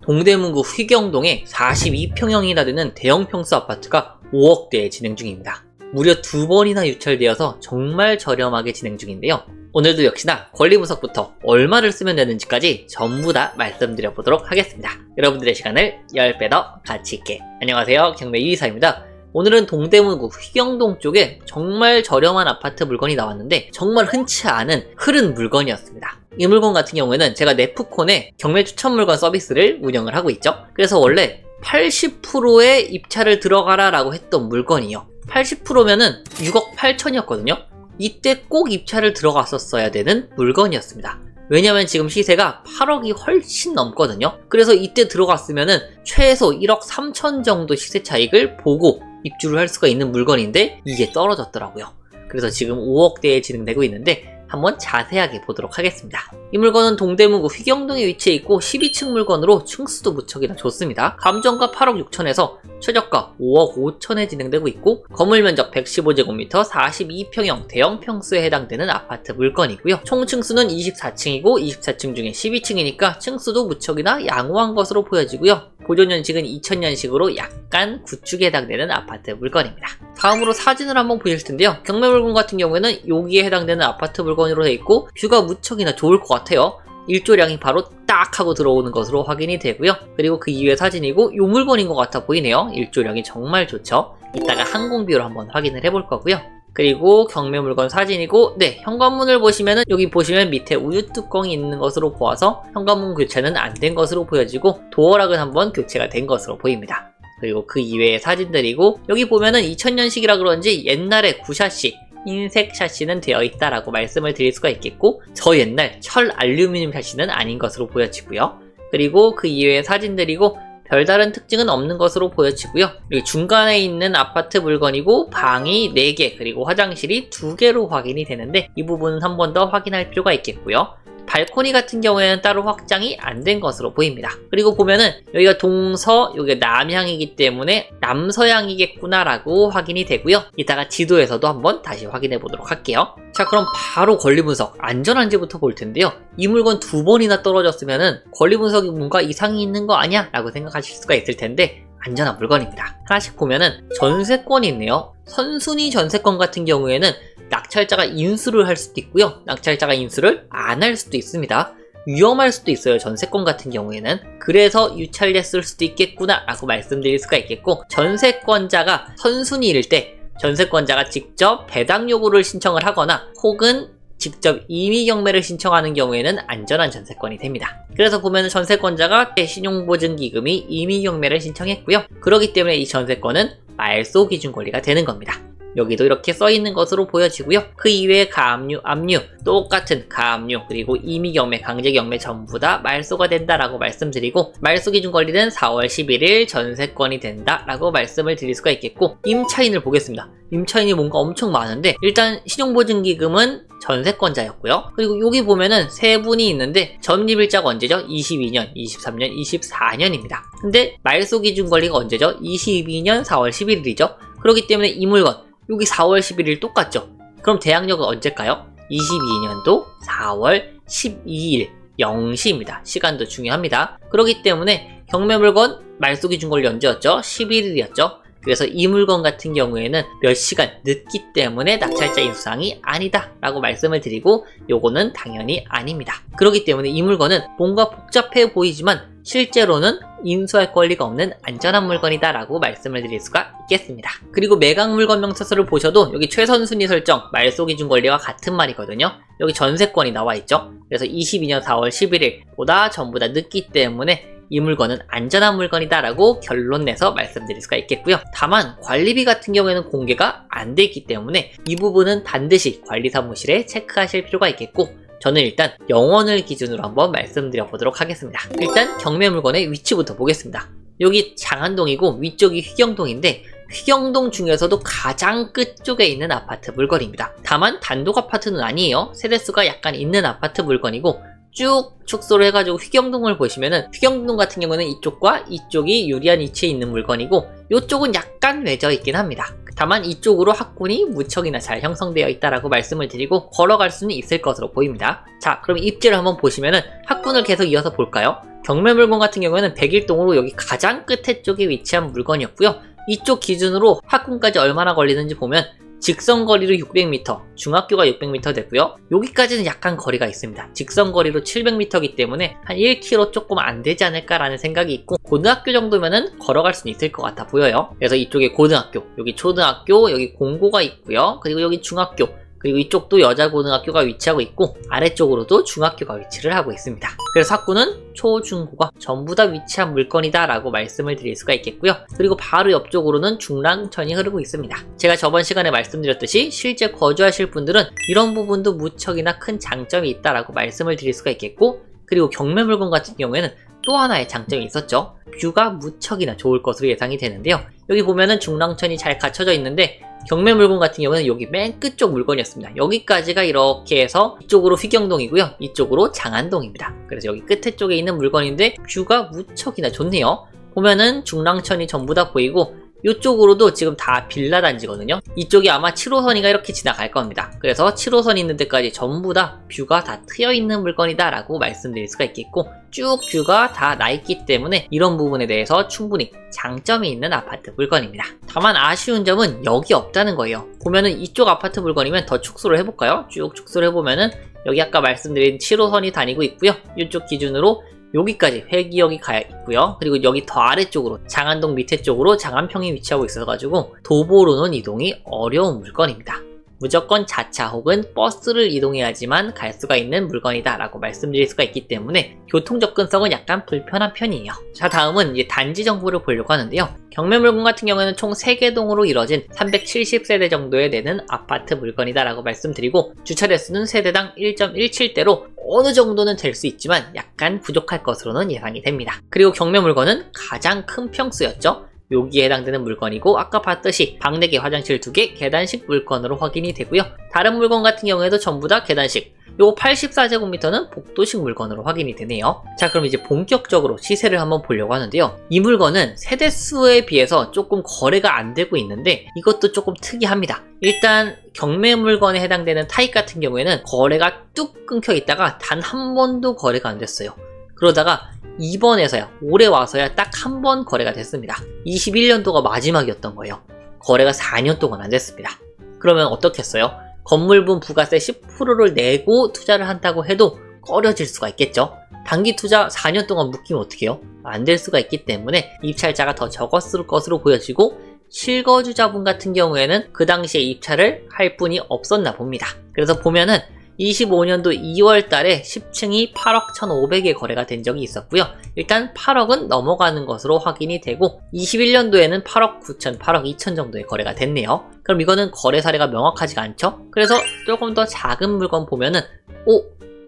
동대문구 휘경동에 42평형이나 되는 대형 평수 아파트가 5억대에 진행 중입니다. 무려 2번이나 유찰되어서 정말 저렴하게 진행 중인데요. 오늘도 역시나 권리 분석부터 얼마를 쓰면 되는지까지 전부 다 말씀드려 보도록 하겠습니다. 여러분들의 시간을 10배 더 가치 있게. 안녕하세요, 경매 이의사입니다. 오늘은 동대문구 휘경동 쪽에 정말 저렴한 아파트 물건이 나왔는데 정말 흔치 않은 흐른 물건이었습니다. 이 물건 같은 경우에는 제가 네프콘에 경매 추천 물건 서비스를 운영을 하고 있죠. 그래서 원래 80%의 입찰을 들어가라 라고 했던 물건이요. 80%면은 6억 8천이었거든요. 이때 꼭 입찰을 들어갔었어야 되는 물건이었습니다. 왜냐면 지금 시세가 8억이 훨씬 넘거든요. 그래서 이때 들어갔으면은 최소 1억 3천 정도 시세 차익을 보고 입주를 할 수가 있는 물건인데 이게 떨어졌더라고요. 그래서 지금 5억대에 진행되고 있는데 한번 자세하게 보도록 하겠습니다. 이 물건은 동대문구 휘경동에 위치해 있고 12층 물건으로 층수도 무척이나 좋습니다. 감정가 8억 6천에서 최저가 5억 5천에 진행되고 있고 건물 면적 115제곱미터 42평형 대형 평수에 해당되는 아파트 물건이고요. 총 층수는 24층이고 24층 중에 12층이니까 층수도 무척이나 양호한 것으로 보여지고요. 보존연식은 2000년식으로 약간 구축에 해당되는 아파트 물건입니다. 다음으로 사진을 한번 보실 텐데요. 경매 물건 같은 경우에는 여기에 해당되는 아파트 물건으로 되어 있고 뷰가 무척이나 좋을 것 같아요. 일조량이 바로 딱 하고 들어오는 것으로 확인이 되고요. 그리고 그 이후의 사진이고 이 물건인 것 같아 보이네요. 일조량이 정말 좋죠. 이따가 항공뷰를 한번 확인을 해볼 거고요. 그리고 경매 물건 사진이고 현관문을 보시면은 여기 보시면 밑에 우유 뚜껑이 있는 것으로 보아서 현관문 교체는 안 된 것으로 보여지고 도어락은 한번 교체가 된 것으로 보입니다. 그리고 그 이외의 사진들이고 여기 보면은 2000년식이라 그런지 옛날에 구샤시 흰색 샤시는 되어 있다라고 말씀을 드릴 수가 있겠고 저 옛날 철 알루미늄 샤시는 아닌 것으로 보여지고요. 그리고 그 이외의 사진들이고 별다른 특징은 없는 것으로 보여지고요. 여기 중간에 있는 아파트 물건이고 방이 4개 그리고 화장실이 2개로 확인이 되는데 이 부분은 한 번 더 확인할 필요가 있겠고요. 발코니 같은 경우에는 따로 확장이 안 된 것으로 보입니다. 그리고 보면은 여기가 동서, 여기가 남향이기 때문에 남서향이겠구나 라고 확인이 되고요. 이따가 지도에서도 한번 다시 확인해 보도록 할게요. 자, 그럼 바로 권리 분석 안전한지부터 볼 텐데요. 이 물건 2번이나 떨어졌으면은 권리 분석이 뭔가 이상이 있는 거 아니야? 라고 생각하실 수가 있을 텐데 안전한 물건입니다. 하나씩 보면은 전세권이 있네요. 선순위 전세권 같은 경우에는 낙찰자가 인수를 할 수도 있고요. 낙찰자가 인수를 안 할 수도 있습니다. 위험할 수도 있어요. 전세권 같은 경우에는. 그래서 유찰됐을 수도 있겠구나 라고 말씀드릴 수가 있겠고 전세권자가 선순위일 때 전세권자가 직접 배당 요구를 신청을 하거나 혹은 직접 임의 경매를 신청하는 경우에는 안전한 전세권이 됩니다. 그래서 보면 전세권자가 신용보증기금이 임의 경매를 신청했고요. 그렇기 때문에 이 전세권은 말소 기준 권리가 되는 겁니다. 여기도 이렇게 써있는 것으로 보여지고요. 그 이외에 가압류, 압류, 똑같은 가압류, 그리고 임의경매, 강제경매 전부 다 말소가 된다라고 말씀드리고 말소 기준 권리는 4월 11일 전세권이 된다라고 말씀을 드릴 수가 있겠고 임차인을 보겠습니다. 임차인이 뭔가 엄청 많은데 일단 신용보증기금은 전세권자였고요. 그리고 여기 보면은 세 분이 있는데 전입일자가 언제죠? 22년, 23년, 24년입니다. 근데 말소 기준 권리가 언제죠? 22년 4월 11일이죠. 그렇기 때문에 이 물건 여기 4월 11일 똑같죠? 그럼 대항력은 언제일까요? 22년도 4월 12일 0시입니다. 시간도 중요합니다. 그렇기 때문에 경매 물건 말소 기준 권리 언제였죠? 11일이었죠? 그래서 이 물건 같은 경우에는 몇 시간 늦기 때문에 낙찰자 인수사항이 아니다 라고 말씀을 드리고 요거는 당연히 아닙니다. 그렇기 때문에 이 물건은 뭔가 복잡해 보이지만 실제로는 인수할 권리가 없는 안전한 물건이다 라고 말씀을 드릴 수가 있겠습니다. 그리고 매각 물건 명차서를 보셔도 여기 최선순위 설정, 말소 기준 권리와 같은 말이거든요. 여기 전세권이 나와 있죠. 그래서 22년 4월 11일보다 전부 다 늦기 때문에 이 물건은 안전한 물건이다 라고 결론 내서 말씀드릴 수가 있겠고요. 다만 관리비 같은 경우에는 공개가 안 돼 있기 때문에 이 부분은 반드시 관리사무실에 체크하실 필요가 있겠고 저는 일단 영원을 기준으로 한번 말씀드려 보도록 하겠습니다. 일단 경매 물건의 위치부터 보겠습니다. 여기 장안동이고 위쪽이 휘경동인데 휘경동 중에서도 가장 끝쪽에 있는 아파트 물건입니다. 다만 단독 아파트는 아니에요. 세대수가 약간 있는 아파트 물건이고 쭉 축소를 해가지고 휘경동을 보시면은 휘경동 같은 경우는 이쪽과 이쪽이 유리한 위치에 있는 물건이고 이쪽은 약간 외져 있긴 합니다. 다만 이쪽으로 학군이 무척이나 잘 형성되어 있다라고 말씀을 드리고 걸어갈 수는 있을 것으로 보입니다. 자, 그럼 입지를 한번 보시면은 학군을 계속 이어서 볼까요? 경매물건 같은 경우에는 101동으로 여기 가장 끝에 쪽에 위치한 물건이었고요. 이쪽 기준으로 학군까지 얼마나 걸리는지 보면 직선거리로 600m, 중학교가 600m 되고요. 여기까지는 약간 거리가 있습니다. 직선거리로 700m이기 때문에 한 1km 조금 안 되지 않을까라는 생각이 있고, 고등학교 정도면은 걸어갈 수는 있을 것 같아 보여요. 그래서 이쪽에 고등학교, 여기 초등학교, 여기 공고가 있고요. 그리고 여기 중학교, 그리고 이쪽도 여자고등학교가 위치하고 있고, 아래쪽으로도 중학교가 위치를 하고 있습니다. 그래서 학구는 초, 중, 고가 전부 다 위치한 물건이다 라고 말씀을 드릴 수가 있겠고요. 그리고 바로 옆쪽으로는 중랑천이 흐르고 있습니다. 제가 저번 시간에 말씀드렸듯이 실제 거주하실 분들은 이런 부분도 무척이나 큰 장점이 있다라고 말씀을 드릴 수가 있겠고, 그리고 경매물건 같은 경우에는 또 하나의 장점이 있었죠. 뷰가 무척이나 좋을 것으로 예상이 되는데요. 여기 보면은 중랑천이 잘 갖춰져 있는데, 경매물건 같은 경우는 여기 맨 끝쪽 물건이었습니다. 여기까지가 이렇게 해서 이쪽으로 휘경동이고요. 이쪽으로 장안동입니다. 그래서 여기 끝에 쪽에 있는 물건인데 뷰가 무척이나 좋네요. 보면은 중랑천이 전부 다 보이고, 이쪽으로도 지금 다 빌라 단지거든요. 이쪽이 아마 7호선이가 이렇게 지나갈 겁니다. 그래서 7호선 있는 데까지 전부 다 뷰가 다 트여있는 물건이다 라고 말씀드릴 수가 있겠고, 쭉 뷰가 다 나있기 때문에 이런 부분에 대해서 충분히 장점이 있는 아파트 물건입니다. 다만 아쉬운 점은 여기 없다는 거예요. 보면은 이쪽 아파트 물건이면 더 축소를 해볼까요? 쭉 축소를 해보면은 여기 아까 말씀드린 7호선이 다니고 있고요. 이쪽 기준으로 여기까지 회기역이 가 있고요. 그리고 여기 더 아래쪽으로 장안동 밑에 쪽으로 장안평이 위치하고 있어가지고 도보로는 이동이 어려운 물건입니다. 무조건 자차 혹은 버스를 이동해야지만 갈 수가 있는 물건이다 라고 말씀드릴 수가 있기 때문에 교통 접근성은 약간 불편한 편이에요. 자, 다음은 이제 단지 정보를 보려고 하는데요. 경매물건 같은 경우에는 총 3개 동으로 이뤄진 370세대 정도에 되는 아파트 물건이다 라고 말씀드리고, 주차 대수는 세대당 1.17대로 어느 정도는 될 수 있지만 약간 부족할 것으로는 예상이 됩니다. 그리고 경매물건은 가장 큰 평수였죠. 여기에 해당되는 물건이고, 아까 봤듯이 방 4개, 화장실 2개, 계단식 물건으로 확인이 되고요. 다른 물건 같은 경우에도 전부 다 계단식, 요거 84제곱미터는 복도식 물건으로 확인이 되네요. 자, 그럼 이제 본격적으로 시세를 한번 보려고 하는데요. 이 물건은 세대수에 비해서 조금 거래가 안 되고 있는데 이것도 조금 특이합니다. 일단 경매 물건에 해당되는 타입 같은 경우에는 거래가 뚝 끊겨 있다가 단 한 번도 거래가 안 됐어요. 그러다가 이번에서야, 올해 와서야 딱 한 번 거래가 됐습니다. 21년도가 마지막이었던 거예요. 거래가 4년 동안 안 됐습니다. 그러면 어떻겠어요? 건물분 부가세 10%를 내고 투자를 한다고 해도 꺼려질 수가 있겠죠. 단기 투자 4년 동안 묶이면 어떡해요? 안 될 수가 있기 때문에 입찰자가 더 적었을 것으로 보여지고, 실거주자분 같은 경우에는 그 당시에 입찰을 할 분이 없었나 봅니다. 그래서 보면은 25년도 2월 달에 10층이 8억 1,500에 거래가 된 적이 있었고요. 일단 8억은 넘어가는 것으로 확인이 되고, 21년도에는 8억 9천, 8억 2천 정도의 거래가 됐네요. 그럼 이거는 거래 사례가 명확하지가 않죠? 그래서 조금 더 작은 물건 보면은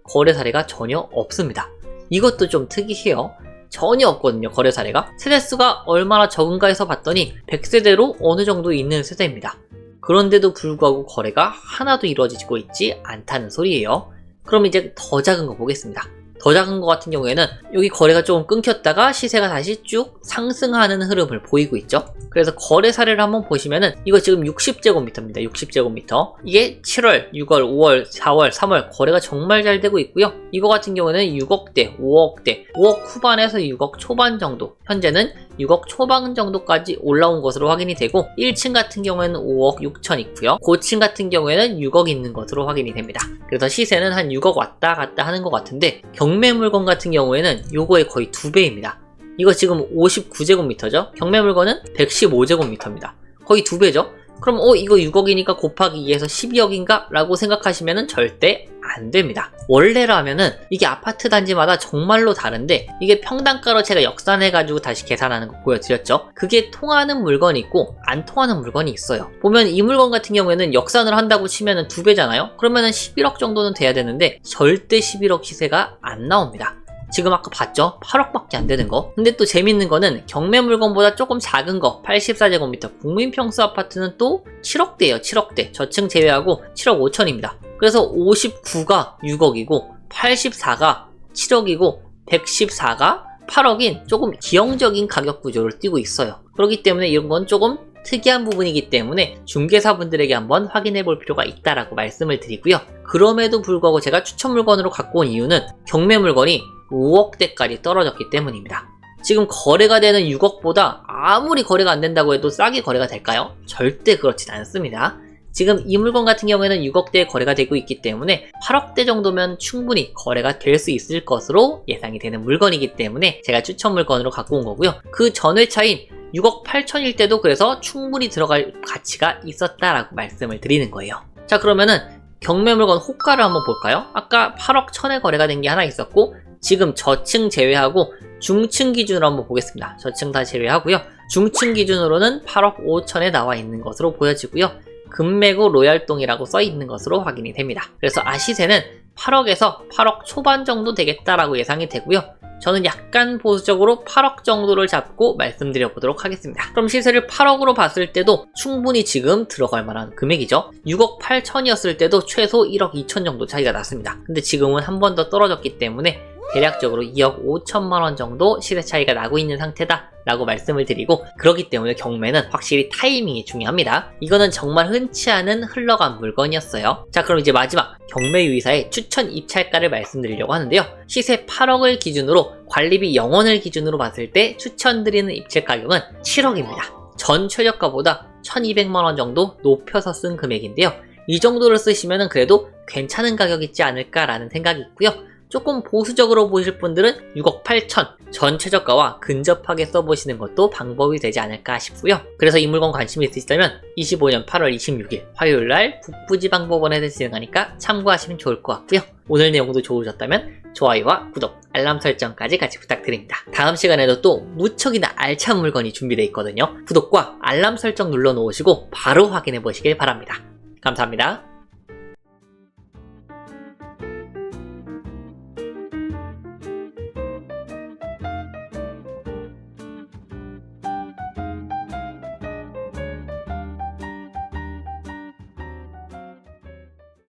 거래 사례가 전혀 없습니다. 이것도 좀 특이해요. 전혀 없거든요, 거래 사례가. 세대수가 얼마나 적은가 해서 봤더니 100세대로 어느 정도 있는 세대입니다. 그런데도 불구하고 거래가 하나도 이루어지고 있지 않다는 소리예요. 그럼 이제 더 작은 거 보겠습니다. 더 작은 거 같은 경우에는 여기 거래가 조금 끊겼다가 시세가 다시 쭉 상승하는 흐름을 보이고 있죠. 그래서 거래 사례를 한번 보시면은 이거 지금 60제곱미터입니다. 60제곱미터. 이게 7월, 6월, 5월, 4월, 3월 거래가 정말 잘 되고 있고요. 이거 같은 경우는 6억대, 5억대, 5억 후반에서 6억 초반 정도, 현재는 6억 초반 정도까지 올라온 것으로 확인이 되고, 1층 같은 경우에는 5억 6천 있고요. 고층 같은 경우에는 6억 있는 것으로 확인이 됩니다. 그래서 시세는 한 6억 왔다 갔다 하는 것 같은데, 경매 물건 같은 경우에는 요거의 거의 2배입니다. 이거 지금 59제곱미터죠? 경매 물건은 115제곱미터입니다. 거의 2배죠? 그럼 이거 6억이니까 곱하기 2에서 12억인가? 라고 생각하시면 절대 안 됩니다. 원래라면은 이게 아파트 단지마다 정말로 다른데, 이게 평당가로 제가 역산해가지고 다시 계산하는 거 보여드렸죠? 그게 통하는 물건이 있고 안 통하는 물건이 있어요. 보면 이 물건 같은 경우에는 역산을 한다고 치면은 2배잖아요? 그러면은 11억 정도는 돼야 되는데 절대 11억 시세가 안 나옵니다. 지금 아까 봤죠? 8억밖에 안 되는 거. 근데 또 재밌는 거는 경매 물건보다 조금 작은 거 84제곱미터 국민평수 아파트는 또 7억대예요. 7억대. 저층 제외하고 7억 5천입니다. 그래서 59가 6억이고 84가 7억이고 114가 8억인 조금 기형적인 가격 구조를 띠고 있어요. 그렇기 때문에 이런 건 조금 특이한 부분이기 때문에 중개사분들에게 한번 확인해 볼 필요가 있다라고 말씀을 드리고요. 그럼에도 불구하고 제가 추천 물건으로 갖고 온 이유는 경매 물건이 5억대까지 떨어졌기 때문입니다. 지금 거래가 되는 6억보다 아무리 거래가 안 된다고 해도 싸게 거래가 될까요? 절대 그렇진 않습니다. 지금 이 물건 같은 경우에는 6억대에 거래가 되고 있기 때문에 8억대 정도면 충분히 거래가 될 수 있을 것으로 예상이 되는 물건이기 때문에 제가 추천 물건으로 갖고 온 거고요. 그 전회차인 6억 8천일 때도 그래서 충분히 들어갈 가치가 있었다라고 말씀을 드리는 거예요. 자, 그러면은 경매 물건 호가를 한번 볼까요? 아까 8억 1천에 거래가 된 게 하나 있었고, 지금 저층 제외하고 중층 기준으로 한번 보겠습니다. 저층 다 제외하고요. 중층 기준으로는 8억 5천에 나와 있는 것으로 보여지고요. 금매구 로얄동이라고 써 있는 것으로 확인이 됩니다. 그래서 시세는 8억에서 8억 초반 정도 되겠다라고 예상이 되고요. 저는 약간 보수적으로 8억 정도를 잡고 말씀드려 보도록 하겠습니다. 그럼 시세를 8억으로 봤을 때도 충분히 지금 들어갈 만한 금액이죠. 6억 8천이었을 때도 최소 1억 2천 정도 차이가 났습니다. 근데 지금은 한 번 더 떨어졌기 때문에 대략적으로 2억 5천만 원 정도 시세 차이가 나고 있는 상태다 라고 말씀을 드리고, 그렇기 때문에 경매는 확실히 타이밍이 중요합니다. 이거는 정말 흔치 않은 흘러간 물건이었어요. 자, 그럼 이제 마지막 경매 유의사의 추천 입찰가를 말씀드리려고 하는데요. 시세 8억을 기준으로 관리비 0원을 기준으로 봤을 때 추천드리는 입찰 가격은 7억입니다. 전 최저가보다 1200만 원 정도 높여서 쓴 금액인데요. 이 정도를 쓰시면 그래도 괜찮은 가격이지 않을까라는 생각이 있고요. 조금 보수적으로 보실 분들은 6억 8천 전 최저가와 근접하게 써보시는 것도 방법이 되지 않을까 싶고요. 그래서 이 물건 관심이 있으시다면 25년 8월 26일 화요일날 북부지방법원에서 진행하니까 참고하시면 좋을 것 같고요. 오늘 내용도 좋으셨다면 좋아요와 구독, 알람 설정까지 같이 부탁드립니다. 다음 시간에도 또 무척이나 알찬 물건이 준비되어 있거든요. 구독과 알람 설정 눌러놓으시고 바로 확인해 보시길 바랍니다. 감사합니다.